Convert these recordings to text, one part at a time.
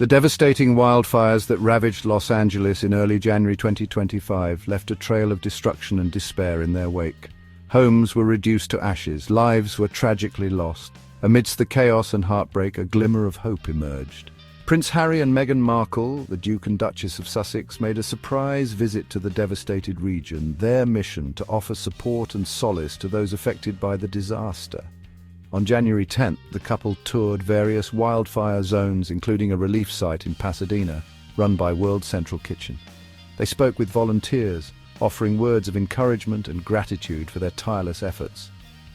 The devastating wildfires that ravaged Los Angeles in early January 2025 left a trail of destruction and despair in their wake. Homes were reduced to ashes, lives were tragically lost. Amidst the chaos and heartbreak, a glimmer of hope emerged. Prince Harry and Meghan Markle, the Duke and Duchess of Sussex, made a surprise visit to the devastated region, their mission to offer support and solace to those affected by the disaster. On January 10th, the couple toured various wildfire zones, including a relief site in Pasadena, run by World Central Kitchen. They spoke with volunteers, offering words of encouragement and gratitude for their tireless efforts.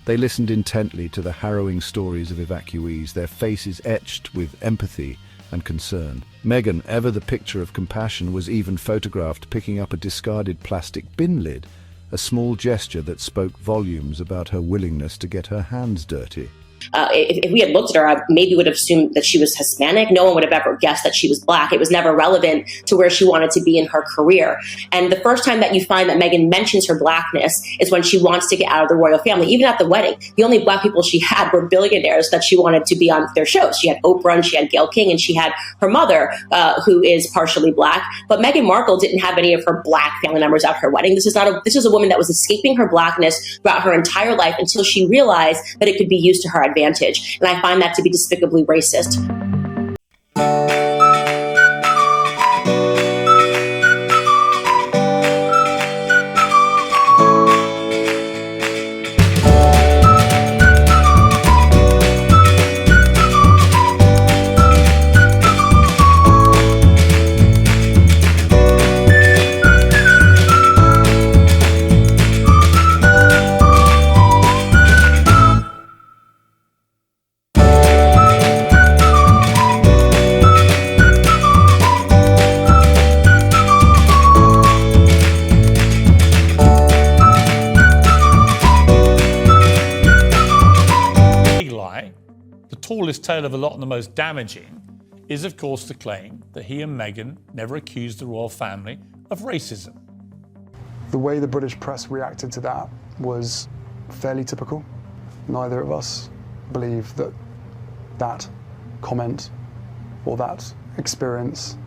They listened intently to the harrowing stories of evacuees, their faces etched with empathy and concern. Meghan, ever the picture of compassion, was even photographed picking up a discarded plastic bin lid, a small gesture that spoke volumes about her willingness to get her hands dirty. If we had looked at her, I maybe would have assumed that she was Hispanic. No one would have ever guessed that she was Black. It was never relevant to where she wanted to be in her career. And the first time that you find that Meghan mentions her Blackness is when she wants to get out of the royal family. Even at the wedding, the only Black people she had were billionaires that she wanted to be on their shows. She had Oprah and she had Gayle King and she had her mother, who is partially Black. But Meghan Markle didn't have any of her Black family members at her wedding. This is a woman that was escaping her Blackness throughout her entire life until she realized that it could be used to her advantage. And I find that to be despicably racist. Tallest tale of the lot and the most damaging is, of course, the claim that he and Meghan never accused the royal family of racism. The way the British press reacted to that was fairly typical. Neither of us believe that that comment or that experience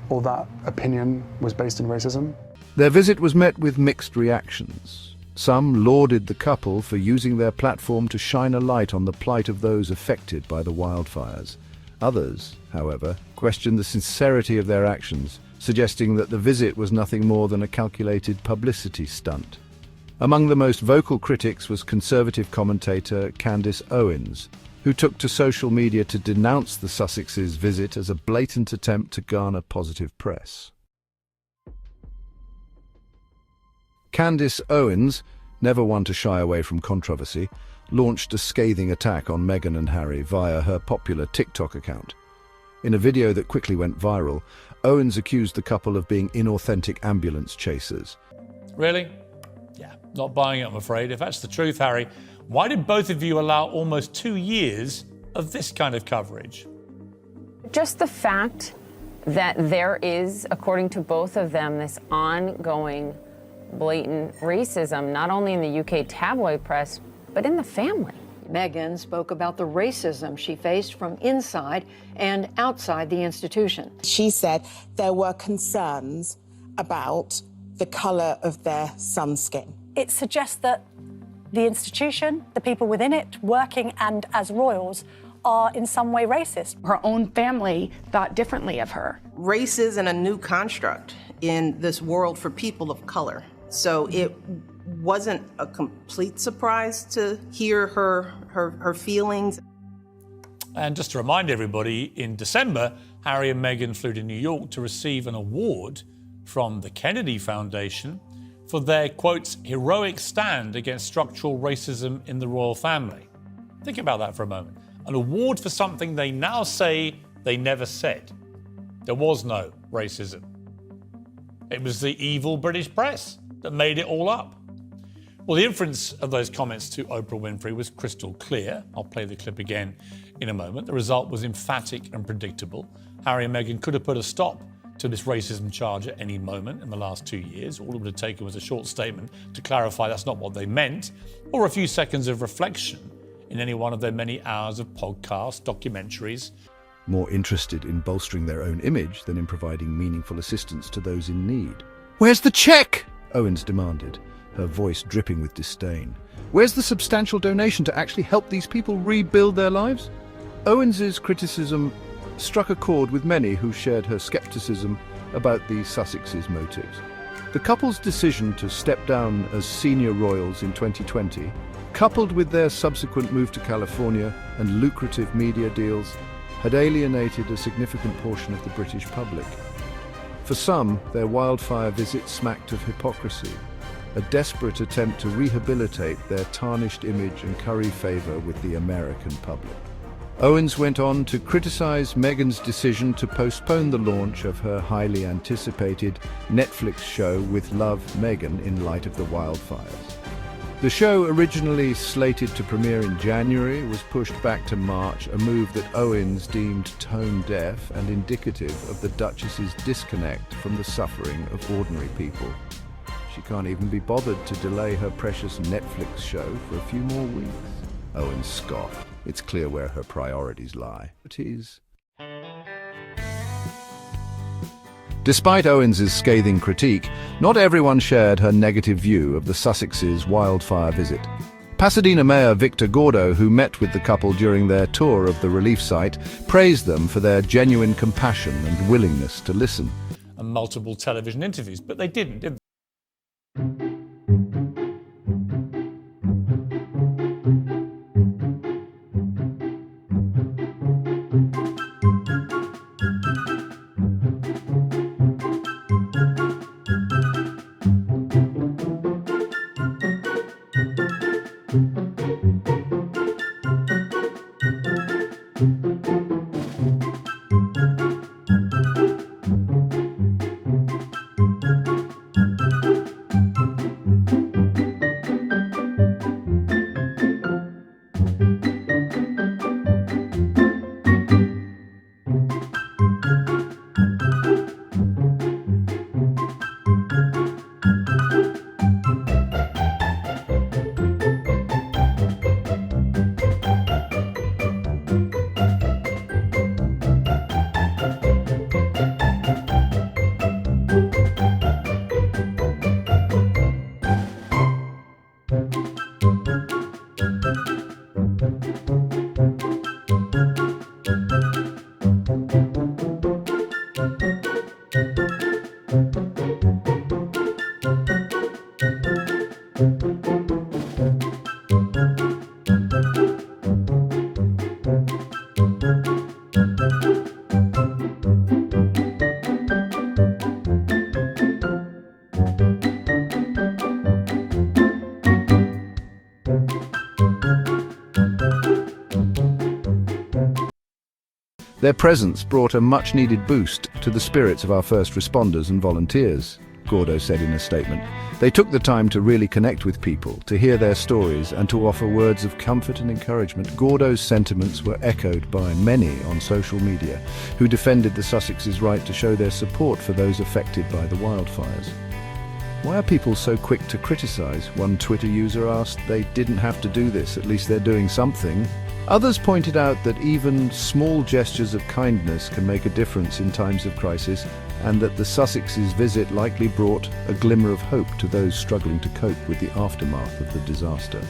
or that opinion was based in racism. Their visit was met with mixed reactions. Some lauded the couple for using their platform to shine a light on the plight of those affected by the wildfires. Others, however, questioned the sincerity of their actions, suggesting that the visit was nothing more than a calculated publicity stunt. Among the most vocal critics was conservative commentator Candace Owens, who took to social media to denounce the Sussexes' visit as a blatant attempt to garner positive press. Candace Owens, never one to shy away from controversy, launched a scathing attack on Meghan and Harry via her popular TikTok account. In a video that quickly went viral, Owens accused the couple of being inauthentic ambulance chasers. Really? Yeah, not buying it, I'm afraid. If that's the truth, Harry, why did both of you allow almost 2 years of this kind of coverage? Just the fact that there is, according to both of them, this ongoing blatant racism, not only in the UK tabloid press, but in the family. Meghan spoke about the racism she faced from inside and outside the institution. She said there were concerns about the colour of their son's skin. It suggests that the institution, the people within it, working and as royals, are in some way racist. Her own family thought differently of her. Race isn't a new construct in this world for people of color. So it wasn't a complete surprise to hear her feelings. And just to remind everybody, in December, Harry and Meghan flew to New York to receive an award from the Kennedy Foundation for their, quote, heroic stand against structural racism in the royal family. Think about that for a moment. An award for something they now say they never said. There was no racism. It was the evil British press that made it all up. Well, the inference of those comments to Oprah Winfrey was crystal clear. I'll play the clip again in a moment. The result was emphatic and predictable. Harry and Meghan could have put a stop to this racism charge at any moment in the last 2 years. All it would have taken was a short statement to clarify that's not what they meant, or a few seconds of reflection in any one of their many hours of podcasts, documentaries, more interested in bolstering their own image than in providing meaningful assistance to those in need. "Where's the check?" Owens demanded, her voice dripping with disdain. "Where's the substantial donation to actually help these people rebuild their lives?" Owens's criticism struck a chord with many who shared her skepticism about the Sussexes' motives. The couple's decision to step down as senior royals in 2020, coupled with their subsequent move to California and lucrative media deals, had alienated a significant portion of the British public. For some, their wildfire visit smacked of hypocrisy, a desperate attempt to rehabilitate their tarnished image and curry favor with the American public. Owens went on to criticize Meghan's decision to postpone the launch of her highly anticipated Netflix show With Love, Meghan, in light of the wildfires. The show, originally slated to premiere in January, was pushed back to March, a move that Owens deemed tone-deaf and indicative of the Duchess's disconnect from the suffering of ordinary people. She can't even be bothered to delay her precious Netflix show for a few more weeks. Owens scoffed. It's clear where her priorities lie. Despite Owens's scathing critique, not everyone shared her negative view of the Sussexes' wildfire visit. Pasadena Mayor Victor Gordo, who met with the couple during their tour of the relief site, praised them for their genuine compassion and willingness to listen. And multiple television interviews, but they didn't, did they? Their presence brought a much-needed boost to the spirits of our first responders and volunteers, Gordo said in a statement. They took the time to really connect with people, to hear their stories, and to offer words of comfort and encouragement. Gordo's sentiments were echoed by many on social media, who defended the Sussexes' right to show their support for those affected by the wildfires. Why are people so quick to criticize? One Twitter user asked. They didn't have to do this, at least they're doing something. Others pointed out that even small gestures of kindness can make a difference in times of crisis, and that the Sussexes' visit likely brought a glimmer of hope to those struggling to cope with the aftermath of the disaster.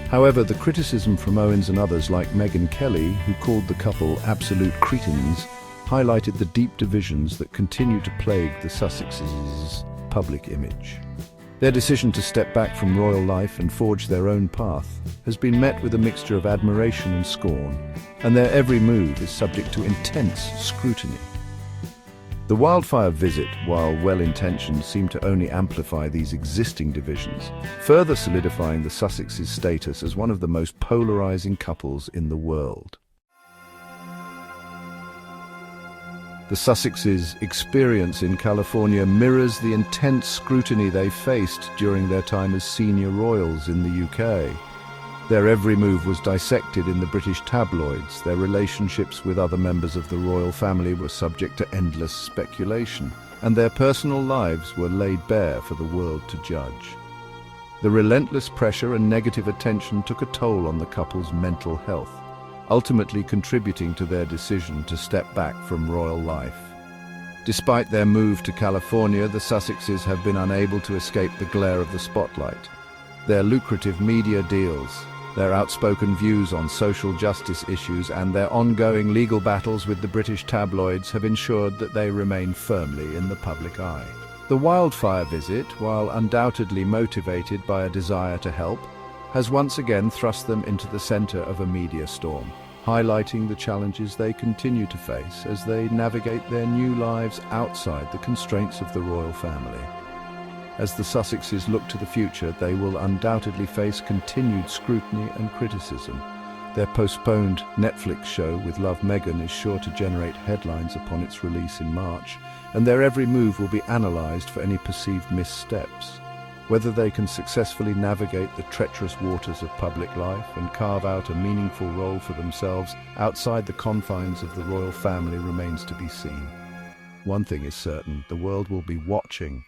However, the criticism from Owens and others like Meghan Kelly, who called the couple absolute cretins, highlighted the deep divisions that continue to plague the Sussexes' public image. Their decision to step back from royal life and forge their own path has been met with a mixture of admiration and scorn, and their every move is subject to intense scrutiny. The wildfire visit, while well-intentioned, seemed to only amplify these existing divisions, further solidifying the Sussexes' status as one of the most polarizing couples in the world. The Sussexes' experience in California mirrors the intense scrutiny they faced during their time as senior royals in the UK. Their every move was dissected in the British tabloids. Their relationships with other members of the royal family were subject to endless speculation, and their personal lives were laid bare for the world to judge. The relentless pressure and negative attention took a toll on the couple's mental health. ultimately contributing to their decision to step back from royal life. Despite their move to California, the Sussexes have been unable to escape the glare of the spotlight. Their lucrative media deals, their outspoken views on social justice issues, and their ongoing legal battles with the British tabloids have ensured that they remain firmly in the public eye. The wildfire visit, while undoubtedly motivated by a desire to help, has once again thrust them into the center of a media storm, highlighting the challenges they continue to face as they navigate their new lives outside the constraints of the royal family. As the Sussexes look to the future, they will undoubtedly face continued scrutiny and criticism. Their postponed Netflix show with Love Meghan is sure to generate headlines upon its release in March, and their every move will be analyzed for any perceived missteps. Whether they can successfully navigate the treacherous waters of public life and carve out a meaningful role for themselves outside the confines of the royal family remains to be seen. One thing is certain, the world will be watching,